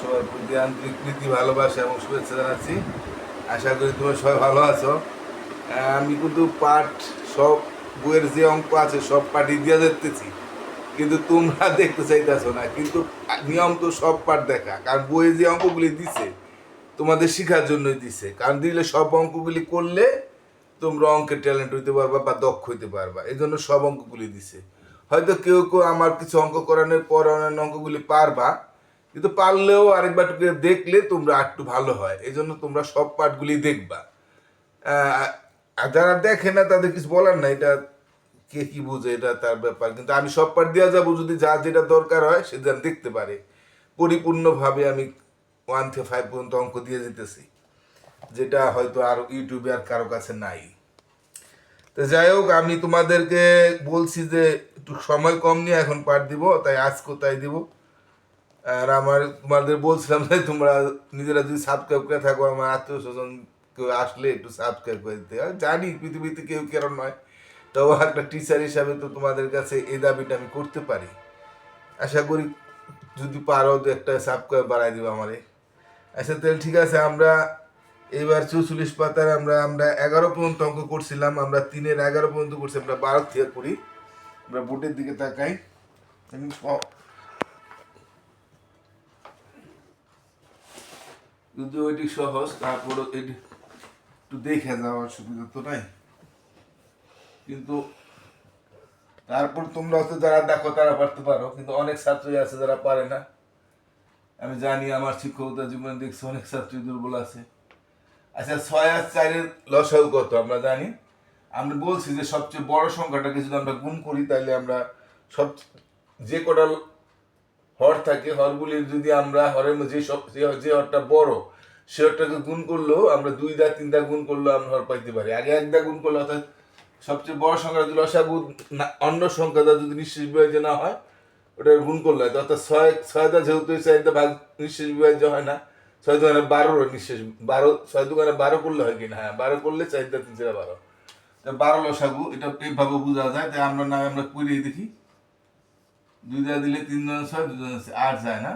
সবার প্রতি আন্তরিক প্রীতি ভালোবাসা এবং শুভেচ্ছা জানাচ্ছি। আশা করি তোমরা সবাই ভালো আছো। আমি কিন্তু পাঠ সব বইয়ের যে অঙ্ক আছে সব পাঠই দিয়ে দেখতেছি, কিন্তু তোমরা দেখতে চাইতেছো না। কিন্তু নিয়ম তো সব পাঠ দেখা, কারণ বইয়ে যে অঙ্কগুলি দিছে তোমাদের শেখার জন্যই দিছে, কারণ দিলে সব অঙ্কগুলি করলে তোমরা অঙ্কের ট্যালেন্ট হইতে পারবা বা দক্ষ হইতে পারবা, এই জন্য সব অঙ্কগুলি দিছে। হয়তো কেউ কেউ আমার কিছু অঙ্ক করানোর পর অন্যান্য অঙ্কগুলি পারবা, কিন্তু পারলেও আরেকবার দেখলে তোমরা একটু ভালো হয়, এই জন্য তোমরা সব পাঠগুলি দেখবা। আর যারা দেখে না তাদের কিছু বলার নাই, এটা কে কি বুঝে এটা তার ব্যাপার, কিন্তু আমি সব পাঠ দেওয়া যাবো, যদি যা যেটা দরকার হয় সে যেন দেখতে পারে। পরিপূর্ণভাবে আমি 1 থেকে 5 পর্যন্ত অঙ্ক দিয়ে যেতেছি, যেটা হয়তো আর ইউটিউবে আর কারো কাছে নাই। তো যাই হোক, আমি তোমাদেরকে বলছি যে একটু সময় কম নিয়ে এখন পাঠ দিব, তাই আজ কোথায় দিব। আর তোমাদের বলছিলাম যে তোমরা নিজেরা যদি সাবস্ক্রাইব করে থাকো, আমার আত্মীয় স্বজন কেউ আসলে একটু সাবস্ক্রাইব করে দিতে। আর জানি পৃথিবীতে কেউ কেন নয়, তবে একটা টিচার হিসাবে তো তোমাদের কাছে এই দাবিটা আমি করতে পারি। আশা করি যদি পারো তো একটা সাবস্ক্রাইব বাড়াই দিবা আমারে। আচ্ছা তাহলে ঠিক আছে, আমরা এইবার 44 পাতার আমরা আমরা 11 পর্যন্ত অঙ্ক করছিলাম, আমরা 3-এর 11 পর্যন্ত করছি, আমরা 12 থেকে করি। আমরা বোর্ডের দিকে তাকাই। যদি ওইটি সহজ, তারপর এটি একটু দেখে যাওয়ার সুবিধা তো নাই, কিন্তু তারপর তোমরা হচ্ছে যারা দেখো তারা পারতে পারো, কিন্তু অনেক ছাত্রই আছে যারা পারে না। আমি জানি, আমার শিক্ষকতা জীবনে দেখছি অনেক ছাত্রী দুর্বল আছে। আচ্ছা, 6 আর 4-এর লসাগু কত আমরা জানি। আমরা বলছি যে সবচেয়ে বড় সংখ্যাটাকে যদি আমরা গুণ করি, তাহলে আমরা সব যে কটা হর থাকে হরগুলির যদি আমরা হরের মধ্যে যে হরটা বড় সে হরটাকে গুণ করলেও আমরা 2-3 গুণ করলেও আমরা হর পাইতে পারি। আগে 1 গুণ করলে, অর্থাৎ সবচেয়ে বড় সংখ্যা যদি লসাগু অন্য সংখ্যাটা যদি নিঃশেষ বিভাজ্য না হয়, ওটা গুণ করলে হয়। অর্থাৎ 6 যেহেতু 4 ভাগ নিঃশেষ বিভাজ্য হয় না, 6 2 12 নিঃশেষ 12, 6 2 12 করলে হয় কিনা, হ্যাঁ 12 করলে 4 3 12, 12 লসাগু। এটা এইভাবে বোঝা যায়। তাই আমরা না আমরা করিয়ে দেখি। 2 দিলে 3 6, 2 8 যায় না,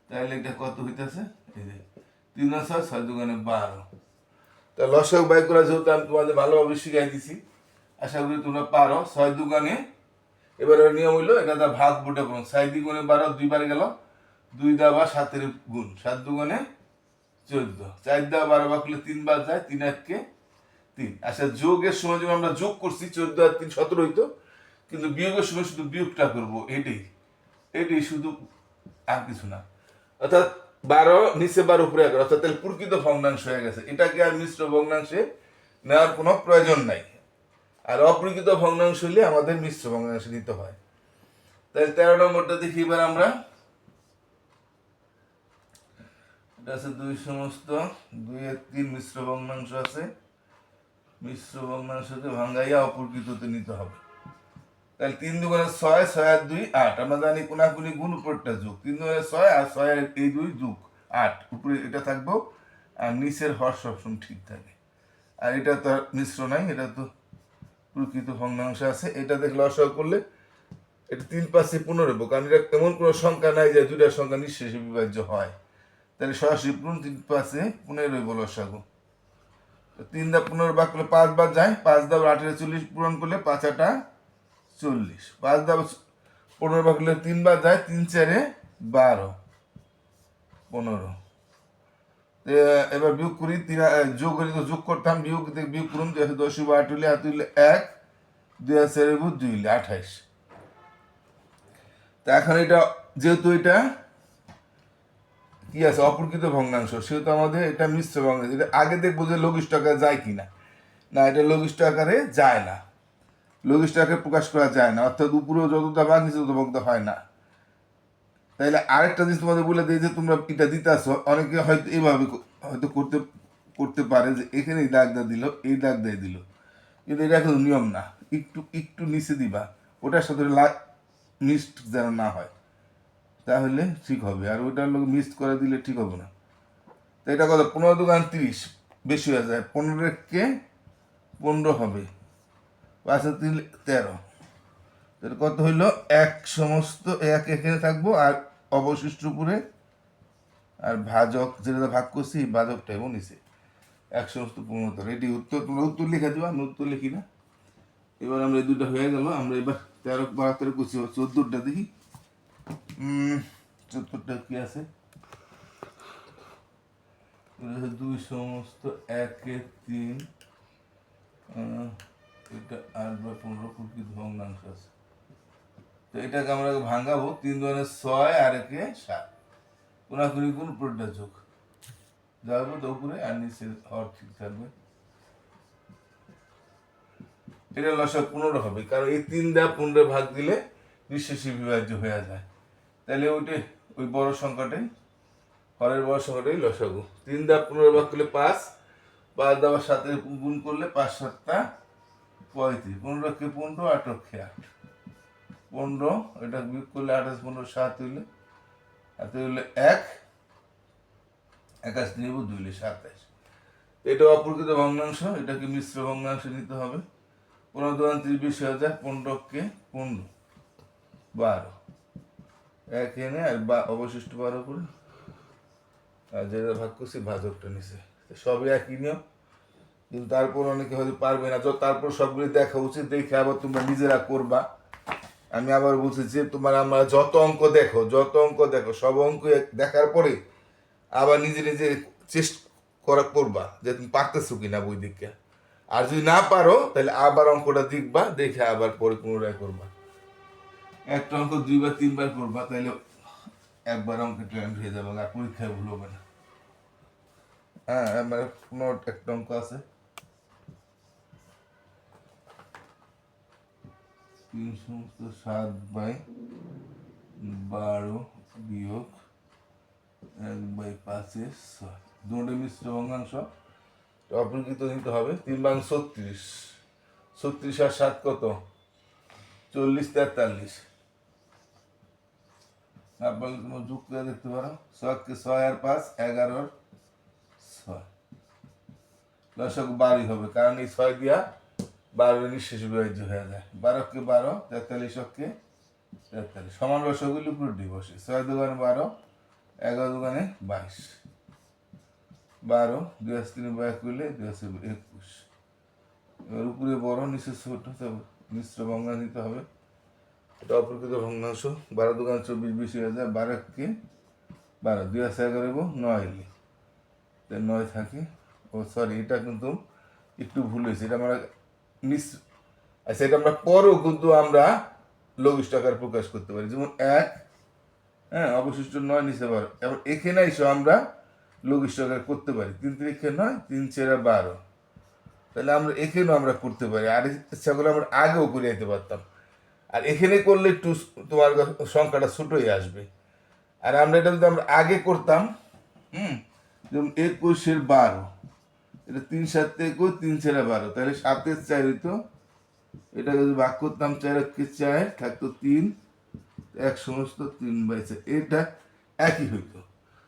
তাহলে এটা কত হইতেছে? এই যে 3 6, 6 2 12। তা লসাগু বাই করা যেহেতু আমি তোমাদের ভালোভাবে শিখাই দিছি, আশা করি তোমরা পারো। 6 2 এবার নিয়ম হইলো এটা দা ভাগ বুটে করুন। 6 2 12, 2 বার গেল, 2 দা বা 7-এর গুণ, 7 2 14, 4 দা 12 বার করলে 3 বার যায়, 3 8 কে 3। আচ্ছা, যোগের সময় যখন আমরা যোগ করছি 14 আর 3 17 হইতো, কিন্তু বিয়োগের সময় শুধু বিয়োগটা করবো, এটাই শুধু, আর কিছু না। অর্থাৎ 12 নিচে 12 উপরে 11, অর্থাৎ তাহলে প্রকৃত ভগ্নাংশ হয়ে গেছে। এটাকে আর মিশ্র ভগ্নাংশে নেওয়ার কোনো প্রয়োজন নাই। আর অপ্রকৃত ভগ্নাংশ হলে আমাদের মিশ্র ভগ্নাংশে নিতে হয়। তাহলে 13 নম্বরটা দেখি এবার আমরা। এটা আছে 2 সমস্ত 2 এর 3 মিশ্র ভগ্নাংশ আছে। মিশ্র ভগ্নাংশকে ভাঙাইয়া অপ্রকৃততে নিতে হবে। তাহলে 3 2 6, 6 আর 2 8। আমরা জানি কোনাকুনি গুণ, উপরটা যোগ। 3 2 6 আর 6 আর এই 2 যোগ 8, উপরে এটা থাকবো, আর নিচের হর সবসময় ঠিক থাকে। আর এটা তো মিশ্র নাই, এটা তো প্রকৃত ভগ্নাংশ আছে। এটা দেখলে লসাগু করলে এটা 3 5 15, কারণ এটা এমন কোনো সংখ্যা নাই যে দুইটা সংখ্যা নিঃশেষে বিভাজ্য হয়। তাহলে সরাসরি 3 5 15 লসাগু। 3 দা 15 ভাগ করলে 5 বার যায়, 5 দা 8 40 পূরণ করলে 5 8 40, 5 দা 15 ভাগ করলে 3 বার যায়, 3 4 12 15। এবার বিয়োগ করি, যোগ করি তো যোগ করতাম, বিয়োগ করুন, 10 8 হইলে 8 হইলে 1, 2 আর 4 2 হইলে 28। তা এখন এটা যেহেতু এটা কি আছে অপ্রকৃত ভগ্নাংশ, সেহেতু আমাদের এটা মিশ্র ভগ্নাংশ। এটা আগে দেখবো যে লঘিষ্ঠ আকারে যায় কিনা, না এটা লঘিষ্ঠ আকারে যায় না, লঘিষ্ঠ আকারে প্রকাশ করা যায় না, অর্থাৎ উপরেও যতটা ভাগ নিচে তত ভাগ হয় না। তাইলে আরেকটা জিনিস তোমাদের বলে দিই যে তোমরা এটা দিতে আসো, অনেকে হয়তো এইভাবে হয়তো করতে পারে যে এখানে এই দাগটা দিল, এই দাগ দিয়ে দিল, কিন্তু এটা কিন্তু নিয়ম না। একটু একটু নিচে দিবা, ওটার সাথে মিক্সড যেন না হয়, তাহলে ঠিক হবে। আর ওইটার লোক মিক্সড করে দিলে ঠিক হবে না। তো এটা কত? 15 2 30, বেশি হয়ে যায়। 15 কে 15 হবে, 5 আর 3 13। কত হইলো? 1 সমস্ত 1 এখানে থাকবো, আর অবশিষ্ট উপরে আর ভাজক যেটা ভাগ করছি ভাজকটাই নিছে 115 এটি উত্তর। তোমরা উত্তর লিখে দেবো, আমি উত্তর লিখি না। এবার আমরা এই দুটো হয়ে গেল, আমরা এবার 13 করছি, 14টা দেখি। 14টা কি আছে? 2 সমস্ত 1-3, এটা 8/15 প্রকৃত ভগ্নাংশ আছে। তো এটাকে আমরা ভাঙাবো, 3 2 6 আর 1 7, কোনাকুনি কোন উপরটা যোগ যাবো তো উপরে, আর নিচে হর ঠিক থাকবে। এটা লসাগু 15 হবে, কারণ এই 3 দ্বারা 15 ভাগ দিলে নিঃশেষে বিভাজ্য হয়ে যায়। তাহলে ওই বড় সংখ্যাটাই, হরের বড় সংখ্যাটাই লসাগু। 3 দ্বারা 15 ভাগ করলে 5, 5 দ্বারা 7 গুণ করলে 5 7 35, 15 কে 15, 8 8, 15, এটা বিয়োগ করলে 28 15 7 হইলে, হাতে হইলে 1, 21 নিব 2 হইলে 27। এটা অপ্রকৃত ভগ্নাংশ, এটাকে মিশ্র ভগ্নাংশ নিতে হবে। 15 2 30 20 হাজার, 15 কে 15 12, 1 এনে আর অবশিষ্ট 12 করে, আর যেটা ভাগ করছি ভাজকটা নিচে। সবই একই নিয়ম, কিন্তু তারপর অনেকে হয়তো পারবে না। তারপর সবগুলি দেখা উচিত, দেখে আবার তোমরা নিজেরা করবা। আমি আবার বলছি যে আমরা যত অঙ্ক দেখো সব অঙ্ক দেখার পরে আবার নিজে নিজে চেষ্টা করবা যে তুমি পারতেছো কিনা বই দিকে। আর যদি না পারো তাহলে আবার অঙ্কটা দেখবা, দেখে আবার পরে পুনরায় করবা। একটা অঙ্ক 2 বা 3 বার করবা, তাহলে একবার অঙ্ক ট্রেন্ড হয়ে যাবে, আর পরীক্ষায় ভুল হবে না। হ্যাঁ, আমার একটা অঙ্ক আছে, 3 সমস্ত 7/12 বিয়োগ 1/5 6, দুটো মিশ্র ভগ্নাংশ। অপ্রকৃত নিতে হবে। 3 ভাগ 36, 36 আর 7 কত? 40 43। আপনার তোমার যোগ করে দেখতে পারো, 6 আর 5 11 6, লসাগু 12 হবে, কারণ এই 6 দিয়া 12 নিঃশেষ বিভাজ্য হয়ে যায়। 12 কে 12, 43 কে 43, সমান লসাগুলি উপরে বসে। 6 2 12, 11 2 22, 12 2 3 বাই করলে 2 21। এবার উপরে বড় নিচে ছোট, মিশ্র ভগ্নাংশ নিতে হবে। এটা অপ্রকৃত ভগ্নাংশ। 12 2 24 20 হয়ে যায়, 12 কে 12, 2 11 9, 9 থাকে। ও সরি, এটা কিন্তু একটু ভুল হয়েছে, এটা আমরা আচ্ছা, এটা আমরা পরেও কিন্তু আমরা লঘিষ্ঠ আকারে প্রকাশ করতে পারি, যেমন 1, হ্যাঁ, অবশিষ্ট 9 নিচে 12। এবার এখানে এসে আমরা লঘিষ্ঠ আকারে করতে পারি, 3 3 9, 3 4 12। তাহলে আমরা এখানেও আমরা করতে পারি, আর ইচ্ছা করে আমরা আগেও করে যেতে পারতাম। আর এখানে করলে একটু তোমার সংখ্যাটা ছোটই আসবে। আর আমরা এটা যদি আমরা আগে করতাম, যেমন 21 12, এটা 3 7 21, 3 4 12, তাহলে 7 4 হইতো। এটা যদি ভাগ করতাম 4 কে 4 থাকতো 3, 1 সমস্ত 3/4, এটা একই হইতো।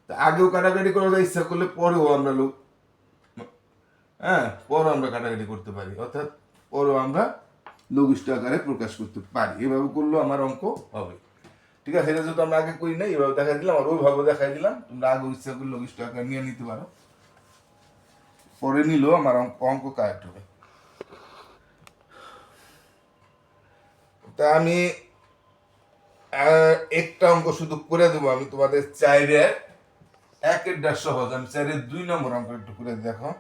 তা আগেও কাটাকাটি করা যায়, ইচ্ছা করলে পরেও আমরা পরেও আমরা কাটাকাটি করতে পারি, অর্থাৎ পরেও আমরা লঘিষ্ঠ আকারে প্রকাশ করতে পারি। এভাবে করলেও আমার অঙ্ক হবে। ঠিক আছে, এটা যদি আমরা আগে করি না, এভাবে দেখাই দিলাম, আর ওইভাবে দেখাই দিলাম। তোমরা আগে ইচ্ছা করলে লঘিষ্ঠ আকার নিয়ে নিতে পারো, পরে নিলেও আমার অঙ্ক কারেক্ট হবে। তা আমি একটা অঙ্ক শুধু করে দেবো, আমি তোমাদের 4-এর 1-এরটা সহজ, আমি 4-এর 2 নম্বর অঙ্ক একটু করে দেখো,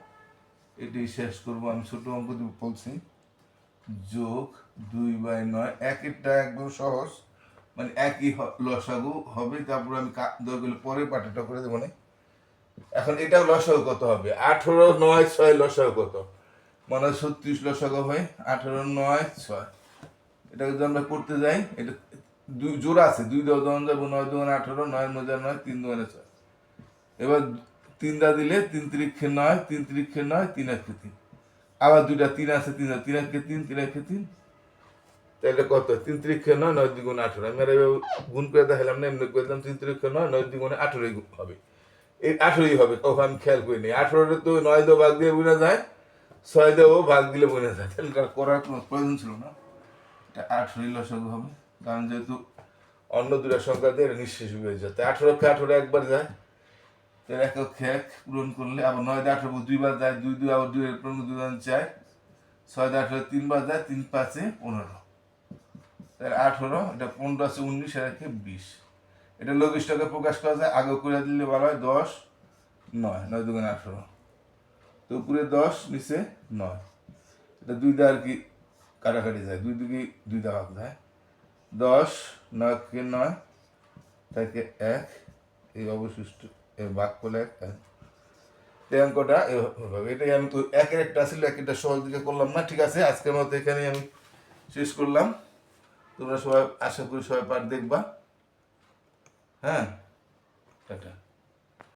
এটি শেষ করবো। আমি ছোট অঙ্ক দিব বলছি, যোগ 2/9, 1-এরটা একদম সহজ, মানে একই লসাগু হবে। তারপর আমি দরকার পরে পাটাটা করে দেবো না। এখন এটাও লসাগু কত হবে? 18 9 6 লসাগু কত? মানে 36 লসাগু হয়। 18 9 6, এটা যদি আমরা করতে যাই, এটা দুই জোড়া আছে, 2 দেওয়া দন যাবো, 9 2 18, 9 9 9, 3 2 6। এবার 3 দা দিলে 3 3 9, 3 3 9, 3 1 3, আবার দুইটা 3 আছে, 3 3 1 3, 3 1 3, তাহলে কত? 3 3 9, 9 2 18। আমি আর গুণ করে দেখালাম না, এমনি করে দিলাম 3 3 9, 9 2 18 হবে। এই 18ই হবে, কখন আমি খেয়াল করি নি। 18 তো 9 দিয়ে ভাগ দিয়ে বোঝা যায়, 6 দিয়েও ভাগ দিলে বোঝা যায়, তাহলে করার কোনো প্রয়োজন ছিল না। এটা 18ই লসাগু হবে, কারণ যেহেতু অন্য দুটা সংখ্যা দিয়ে নিঃশেষ হয়ে যায়। 18 কে 18 একবার যায়, তার একক এক পূরণ করলে আবার 9 দিয়ে 18 দুইবার যায়, 2 2 আবার 2 এর পূরণ 2 জন 4, 6 দিয়ে 18 তিনবার যায়, 3 5 15, তার 18, এটা 15 আছে 19 আর 20। এটা লঘিষ্ঠকে প্রকাশ করা যায়, আগে করে দিলে বলা হয় 10 9, 9 2 18, তো উপরে 10 নিচে 9, এটা 2 দিয়ে আর কি কাটাকাটি যায়, 2 দিকে 2 দিয়ে ভাগ যায়, 10 9 কে 9 তাকে 1, এই অবশিষ্ট এর ভাগ করলে 1, এই অঙ্কটা এভাবে। এটাই আমি তো একের একটা ছিল, একটা সহজ দিকে করলাম না। ঠিক আছে, আজকের মতো এখানেই আমি শেষ করলাম। তোমরা সবাই, আশা করি সবাই পাঠ দেখবা। হ্যাঁ, টাটা।